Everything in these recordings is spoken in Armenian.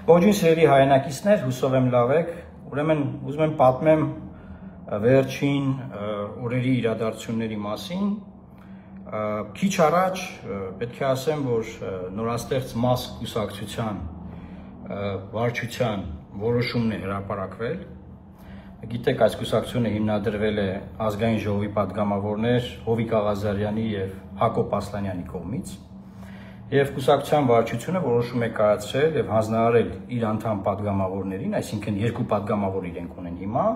Ողջույն սիրելի հայրենակիցներ, հուսով եմ լավ եք։ Ուրեմն ուզում եմ պատմեմ վերջին օրերի իրադարձությունների մասին։ Քիչ առաջ պետք է ասեմ, որ նորաստեղծ ՄԱՍ կուսակցության վարչության որոշումն է հրապարակվել։ Գիտեք, այս կուսակցությունը հիմնադրվել է ազգային ժողովի պատգամավորներ Հովիկ Աղազարյանի եւ Հակոբ Ասլանյանի կողմից։ Եվ կուսակցության վարչությունը որոշում է կայացրել եւ հանձնարարել իր անդամ պատգամավորներին, այսինքն երկու պատգամավոր իրենք ունեն հիմա,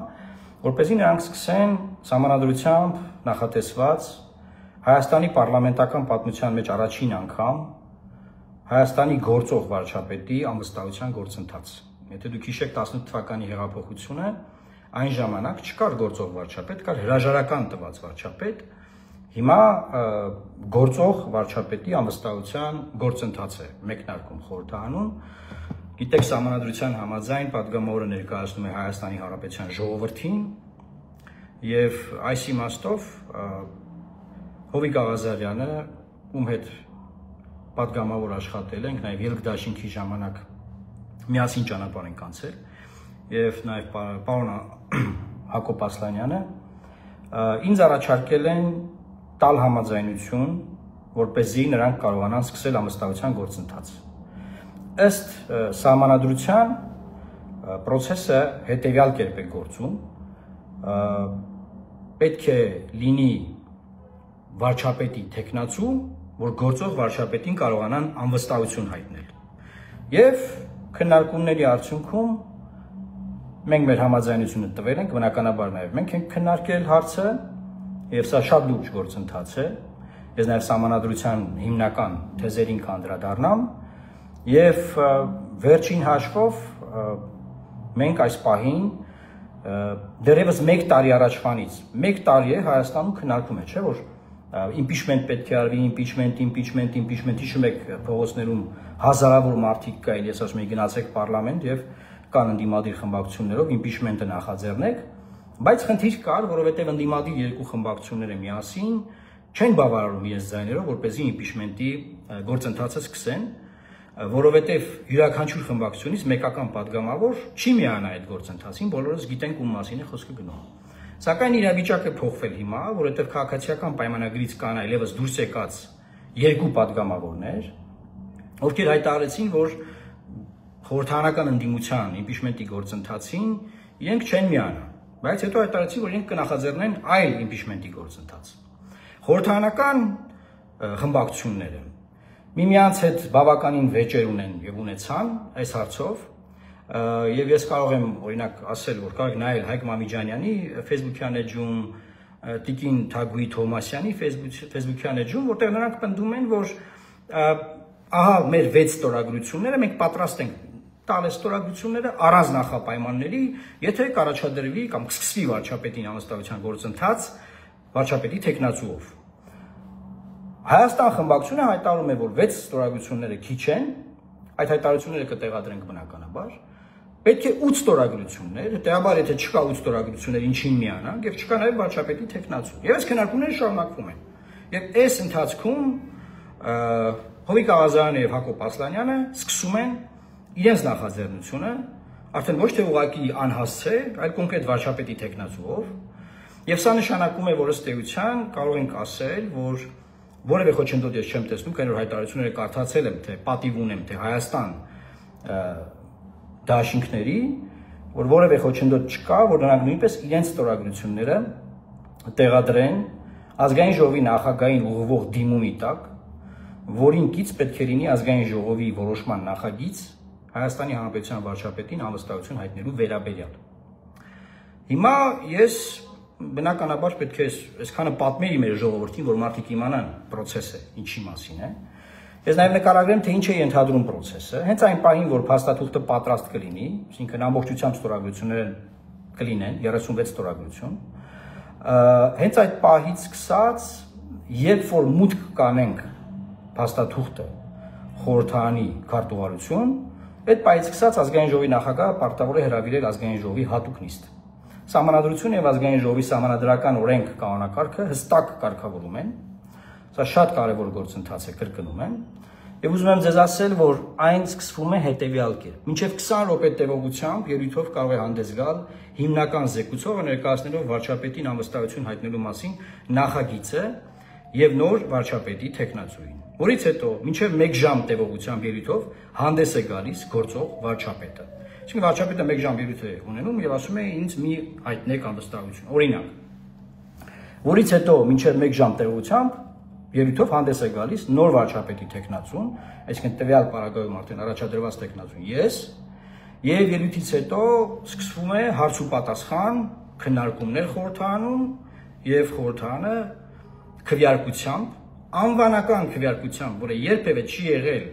որպեսզի նրանք սկսեն համանadrությամբ նախատեսված Հայաստանի պարլամենտական պատմության մեջ առաջին անգամ Հայաստանի գործող վարչապետի անվստահության գործընթաց։ Եթե դուք հիշեք 18 թվականի հեղափոխությունը, այն ժամանակ չկար գործող վարչապետ, կար հրաժարական տված վարչապետ։ Հիմա գործող վարչապետի անվստահության գործընթաց է մեկնարկում խորհրդարանում։ Գիտեք, համանadrության համաձայն պատգամավորը ներկայացնում է Հայաստանի Հանրապետության ժողովրդին եւ այս իմաստով Հովիկ Աղազարյանը, ում հետ պատգամավոր աշխատել ենք, նաեւ ելք դաշինքի ժամանակ միասին ճանապարհ ենք անցել, եւ նաեւ պարոն Հակոբ Ասլանյանը ինձ առաջարկել են տալ համաձայնություն, որպեսզի նրանք կարողանան սկսել անվստահության գործընթաց։ Ըստ համանadrության process-ը հետեւյալ կերպ է գործում, պետք է լինի վարչապետի տեխնացու, որ գործող վարչապետին կարողանան անվստահություն հայտնել։ Եվ քննարկումների արդյունքում մենք մեր համաձայնությունը տվել ենք, բնականաբար նաև մենք ենք քննարկել հարցը, եւ սա շատ լուրջ գործընթաց է։ Ես նաև համանadrության հիմնական թեզերին կանդրադառնամ եւ վերջին հաշվով մենք այս պահին դեռևս 1 տարի առաջվանից 1 տարի է Հայաստանում քննարկում է, չէ՞ որ impeachment պետք է արվի, impeachment, հիշում եք փողոցներում հազարավոր մարդիկ կային, ես ասում եմ գնացեք պարլամենտ եւ կան ընդդիմադիր խմբակցություններով impeachment-ը նախաձեռնեք, բայց խնդիր կար, որովհետեւ ընդդիմադիր երկու խմբակցությունները միասին չեն բավարարում իրենց ձայներով, որպեսզի impeachment-ի գործընթացը սկսեն, որովհետեւ յուրաքանչյուր խմբակցությունից մեկական պատգամավոր չի միանա այդ գործընթացին, բոլորս գիտենք ում մասին է խոսքը գնում։ Սակայն իրավիճակը փոխվել հիմա, որովհետև քաղաքացիական պայմանագրից կան այլևս դուրս եկած երկու պատգամավորներ, ովքեր հայտարարեցին, որ խորհրդարանական ընդդիմության impeachment-ի գործընթացին իրենք չեն միանա, բայց հետո հայտարարեցին, որ իրենք կնախաձեռնեն այլ impeachment-ի գործընթաց։ Խորհրդարանական խմբակցությունները միմյանց հետ բավականին վեճեր ունեն եւ ունեցան այս հարցով, եւ ես կարող եմ օրինակ ասել, որ կարող եք նայել Հայկ Մամիջանյանի Facebook-յան էջում, Տիկին Թագուհի Թոմասյանի Facebook-յան էջում, որտեղ նրանք պնդում են, որ ահա մեր 6 ստորագրությունները մենք պատրաստ ենք տալ այս ստորագրությունները առանց նախապայմանների, եթե կառաջադրվի կամ կսկսվի վարչապետին անվստահության գործընթաց վարչապետի տեխնացուով։ Հայաստան խմբակցությունը հայտարարում է, որ 6 ստորագրությունները քիչ են, այդ հայտարարությունները կտեղադրենք բնականաբար։ Պետք է 8 ստորագրություններ, հետեւաբար եթե չկա 8 ստորագրություններ, ինչին միանանք եւ չկա նաեւ վարչապետի տեխնացու։ Եվ այս քննարկումները շարունակվում են։ Եվ այս ընթացքում Հովիկ Աղազարյանը եւ Հակոբ Ասլանյանը սկսում են իրենց նախաձեռնությունը, արդեն ոչ թե ուղղակի անհասցե, այլ կոնկրետ վարչապետի տեխնացուով։ Եվ սա նշանակում է, որ ըստ էության կարող ենք ասել, որ որևէ խոչընդոտ ես չեմ տեսնում, քանի որ հայտարարությունները կարդացել եմ, թե պատիվ ունեմ, թե Հայաստան դաշինքների, որ որևէ խոչընդոտ չկա, որ նրանք նույնպես իրենց ստորագրությունները տեղադրեն ազգային ժողովի նախագահային ուղղվող դիմումի տակ, որին կից պետք է լինի ազգային ժողովի որոշման նախագիծ Հայաստանի Հանրապետության վարչապետին անվստահություն հայտնելու վերաբերյալ։ Հիմա ես բնականաբար պետք է այսքանը պատմեի մեր ժողովրդին, որ մարդիկ իմանան process-ը ինչի մասին է։ Ես նաև նկարագրեմ, թե ինչ է ենթադրում process-ը։ Հենց այն պահին, որ փաստաթուղթը պատրաստ կլինի, այսինքն ամբողջությամբ ստորագրությունները կլինեն 36 ստորագրություն, հենց այդ պահից սկսած, երբ որ մուտք կանենք փաստաթուղթը խորհրդարանի քարտուղարություն, այդ պահից սկսած ազգային ժողովի նախագահը պարտավոր է հրավիրել ազգային ժողովի հատուկ նիստ։ Համանadrությունը եւ ազգային ժողովի համանadrական օրենք կանոնակարգը հստակ կարգավորում են։ Սա շատ կարևոր գործընթաց է, կրկնում եմ, Եվ ուզում եմ ձեզ ասել, որ այն սկսվում է հետևյալ կերպ։ Մինչև 20 րոպե տևողությամբ ելույթով կարող է հանդես գալ հիմնական զեկուցողը ներկայացնելով վարչապետին անվստահություն հայտնելու մասին նախագիծը եւ նոր վարչապետի թեկնածուին։ Որից հետո մինչև 1 ժամ տևողությամբ ելույթով հանդես է գալիս գործող վարչապետը։ Այսինքն վարչապետը 1 ժամ ելույթ է ունենում եւ ասում է ինձ մի հայտնեք անվստահություն։ Օրինակ, որից հետո մինչև 1 ժամ տևողությամբ ելույթով հանդես է գալիս նոր վարչապետի թեկնածուն, այսինքն տվյալ պարագայում արդեն առաջադրված թեկնածուն ես, եւ ելույթից հետո սկսվում է հարց ու պատասխան, քննարկումներ խորհրդարանում եւ խորհրդարանը քվեարկությամբ, անվանական քվեարկությամբ, որը երբևէ չի եղել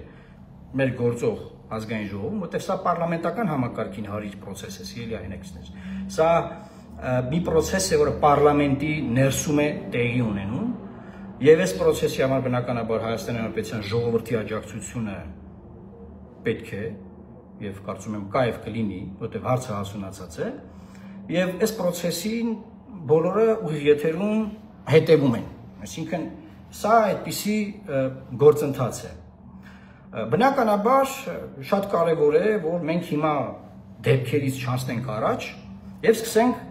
մեր գործող ազգային ժողովում, որտեղ սա պարլամենտական համակարգին հարիր process է, սիրելի հայրենակիցներ։ Սա մի process է, որը պարլամենտի ներսում է տեղի ունենում, եւ այս process-ի համար բնականաբար Հայաստանի Հանրապետության ժողովրդի աջակցությունը պետք է եւ կարծում եմ կայև կլինի, որտեղ հարցը հասունացած է, եւ այս process-ին բոլորը ուղիղ եթերում հետևում են։ Այսինքն սա այդպիսի գործընթաց է։ Բնականաբար շատ կարևոր է, որ մենք հիմա դեպքերից չանցնենք առաջ եւ սկսենք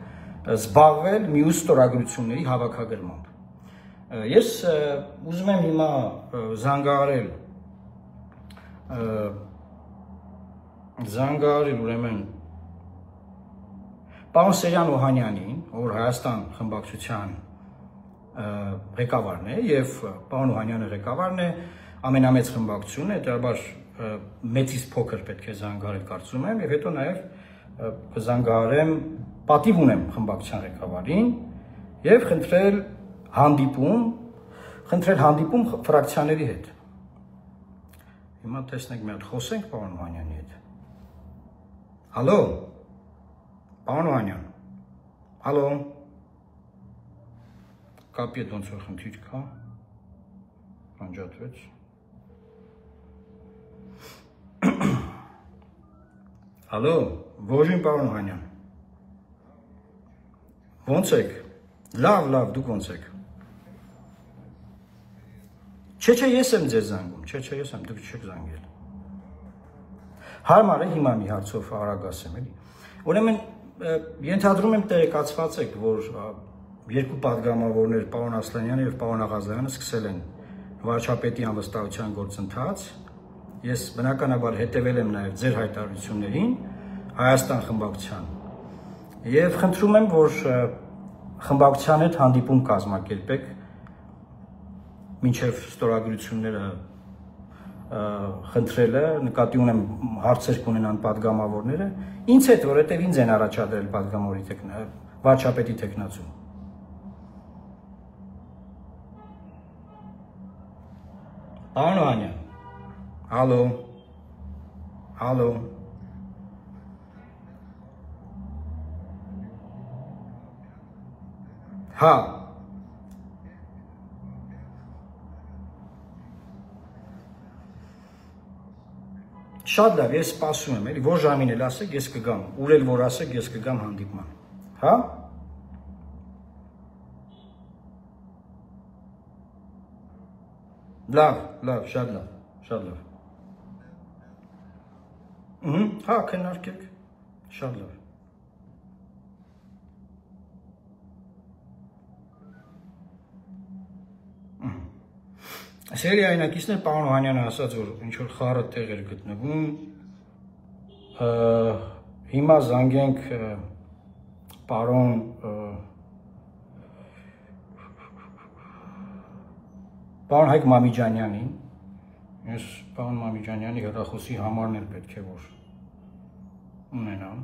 զբաղվել մյուս ստորագրությունների հավաքագրմամբ։ Ես ուզում եմ հիմա զանգահարել ուրեմն պարոն Սերյան Օհանյանին, որ Հայաստան խմբակցության ղեկավարն է եւ պարոն Օհանյանը ղեկավարն է ամենամեծ խմբակցությունն է, դեռաբար մեծից փոքր պետք է զանգահարել կարծում եմ եւ հետո նաեւ կզանգահարեմ պատիվ ունեմ խմբակցության ղեկավարին եւ խնդրել հանդիպում ֆրակցիաների հետ։ Հիմա տեսնենք մի հատ խոսենք պարոն Օհանյանի հետ։ Հալո, պարոն Օհանյան, հալո, կապի հետ ոնց որ խնդիր կա, անջատվեց։ Հալո, ողջույն պարոն Օհանյան, ոնց եք, լավ, դուք ոնց եք։ Չէ, ես եմ ձեզ զանգում, չէ, ես եմ, դուք չեք զանգել։ Հարմար է, հիմա մի հարցով արագ ասեմ, էլի։ Ուրեմն ենթադրում եմ տեղեկացված եք, որ երկու պատգամավորներ, պարոն Ասլանյանը եւ պարոն Աղազարյանը սկսել են վարչապետի անվստահության գործընթաց։ Ես բնականաբար հետևել եմ նաեւ ձեր հայտարարություններին Հայաստան խմբակցության։ Եվ խնդրում եմ, որ խմբակցության հետ հանդիպում կազմակերպեք մինչև ստորագրությունները խնդրելը, նկատի ունեմ հարցեր կունենան պատգամավորները, ինձ հետ, որովհետև ինձ են առաջադրել պատգամավորի վարչապետի թեկնածու։ Պարոն Օհանյան, հալո, հա, շատ լավ, ես սպասում եմ, էլի, որ ժամին էլ ասեք, ես կգամ, ուր էլ որ ասեք, ես կգամ հանդիպման, հա? Լավ, շատ լավ, հա, քննարկեք, շատ լավ։ Սերի հայրենակիցներ պարոն Օհանյանը ասաց, որ ինչ-որ խառը տեղ էր գտնվում, հիմա զանգենք պարոն Հայկ Մամիջանյանին, ես պարոն Մամիջանյանի հեռախոսի համարն էլ պետք է որ ունենամ։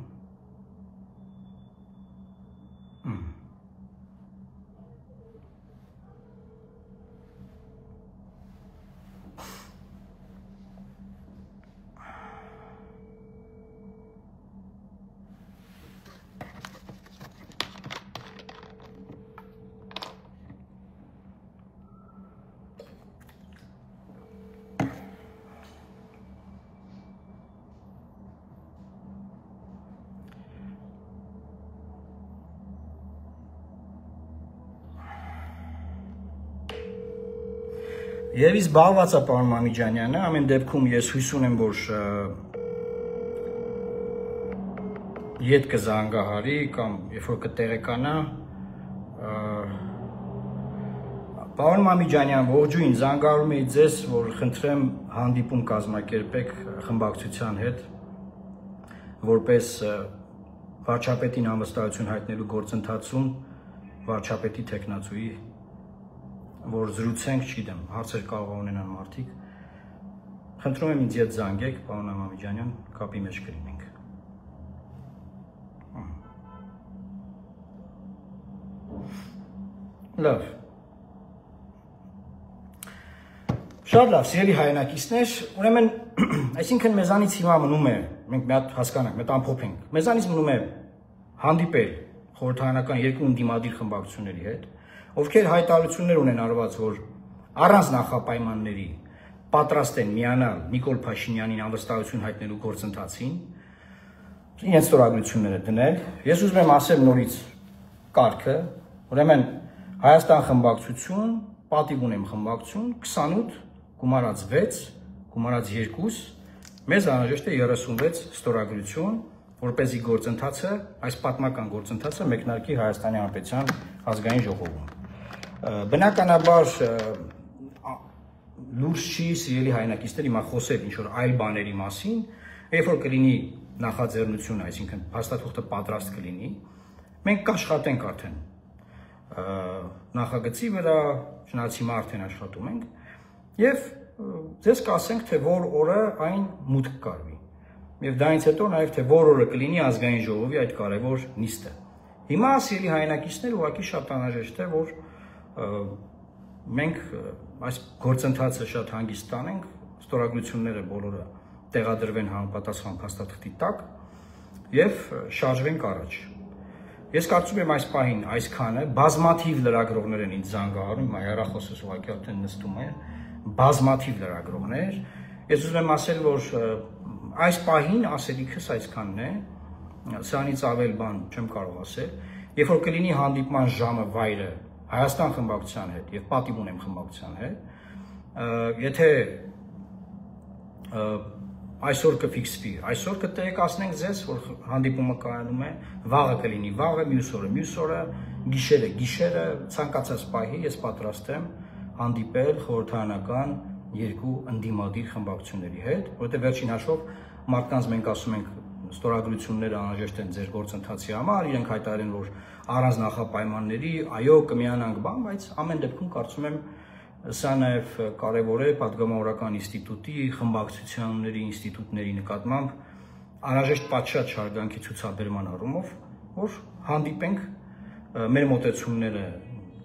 Եվ իսկ զբաղված է պարոն Մամիջանյանը, ամեն դեպքում ես հույս ունեմ, որ ետ կզանգահարի կամ երբ որ կտեղեկանա, պարոն Մամիջանյան, ողջույն, զանգահարում էի ձեզ, որ խնդրեմ հանդիպում կազմակերպեք խմբակցության հետ, որպես վարչապետին անվստահություն հայտնելու գործընթացում վարչապետի թեկնածուի, որ զրուցենք, չգիտեմ, հարցեր կարող ունենան մարդիկ, խնդրում եմ ինձ հետ զանգեք, պարոն Մամիջանյան, կապի մեջ կլինենք։ Լավ։ Շատ լավ, սիրելի հայրենակիցներ, ուրեմն, այսինքն մեզանից հիմա մնում է, մենք մի հատ հասկանանք, մեկ ամփոփենք, մեզանից մնում է հանդիպել խորհրդարանական երկու ընդդիմադիր խմբակցությունների հետ, ովքեր հայտարարություններ ունեն արված, որ առանց նախապայմանների պատրաստ են միանալ Նիկոլ Փաշինյանին անվստահություն հայտնելու գործընթացին, իրենց ստորագրությունները դնել։ Ես ուզում եմ ասել նորից կարգը, ուրեմն Հայաստան խմբակցություն, պատիվ ունեմ խմբակցություն, 28 գումարած 6, գումարած 2, մեզ անհրաժեշտ է 36 ստորագրություն, որպեսզի գործընթացը, այս պատմական գործընթացը մեկնարկի Հայաստանի Հանրապետության ազգային ժողովում։ Բնականաբար լուրջ չի սիրելի հայրենակիցներ հիմա խոսել ինչ-որ այլ բաների մասին, երբ որ կլինի նախաձեռնությունը, այսինքն փաստաթուղթը պատրաստ կլինի, մենք կաշխատենք արդեն նախագծի վրա, չնայած հիմա արդեն աշխատում ենք, եւ ձեզ կասենք, թե որ օրը այն մուտք կարվի։ Եվ դրանից հետո նաև թե որ օրը կլինի ազգային ժողովի այդ կարևոր նիստը։ Հիմա սիրելի հայրենակիցներ ուղղակի շատ անհրաժեշտ է, որ մենք այս գործընթացը շատ հանգիստ տանենք, ստորագրությունները բոլորը տեղադրվեն համապատասխան փաստաթղթի տակ եւ շարժվենք առաջ։ Ես կարծում եմ այս պահին այսքանը, բազմաթիվ լրագրողներ են ինձ զանգահարում, հիմա հեռախոսս ուղղակի արդեն նստում է, բազմաթիվ լրագրողներ։ Ես ուզում եմ ասել, որ այս պահին ասելիքս այսքանն է, սրանից ավել բան չեմ կարող ասել, երբ որ կլինի հանդիպման ժամը, վայրը Հայաստան խմբակցության հետ եւ պատիվ ունեմ խմբակցության հետ, եթե այսօր կֆիքսվի, այսօր կտեղեկացնենք ձեզ, որ հանդիպումը կայանում է, վաղը կլինի վաղը, մյուս օրը, գիշերը, ցանկացած պահի ես պատրաստ եմ հանդիպել խորհրդարանական երկու ընդդիմադիր խմբակցությունների հետ, որովհետև վերջին հաշվով մարդկանց մենք ասում ենք ստորագրությունները անհրաժեշտ են ձեր գործընթացի համար, իրենք հայտարարեն, որ առանց նախապայմանների, այո, կմիանանք բան, բայց ամեն դեպքում կարծում եմ սա նաև կարևոր է Պատգամավորական ինստիտուտի, խմբակցությունների ինստիտուտների նկատմամբ անհրաժեշտ պատշաճ հարգանքի ցուցաբերման առումով, որ հանդիպենք մեր մոտեցումները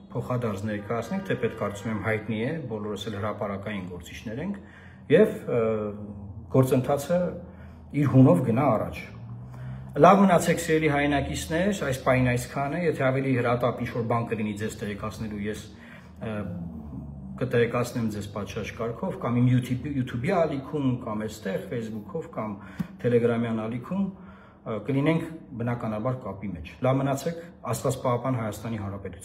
փոխադարձ ներկայացնենք, թեպետ կարծում եմ հայտնի է, բոլորս էլ հրապարակային գործիչներ ենք եւ գործընթացը իր հունով գնա առաջ։ Լավ մնացեք սիրելի հայրենակիցներ, այս պահին այսքանը, եթե ավելի հրատապ ինչ-որ բան կլինի ձեզ տեղեկացնելու, ես կտեղեկացնեմ ձեզ պատշաճ կարգով, կամ իմ YouTube-ի ալիքում, կամ այստեղ, Facebook-ով, կամ Telegram-յան ալիքում, կլինենք բնականաբար կապի մեջ։ Լավ մնացեք, Աստված պահապան Հայաստանի Հանրապետություն։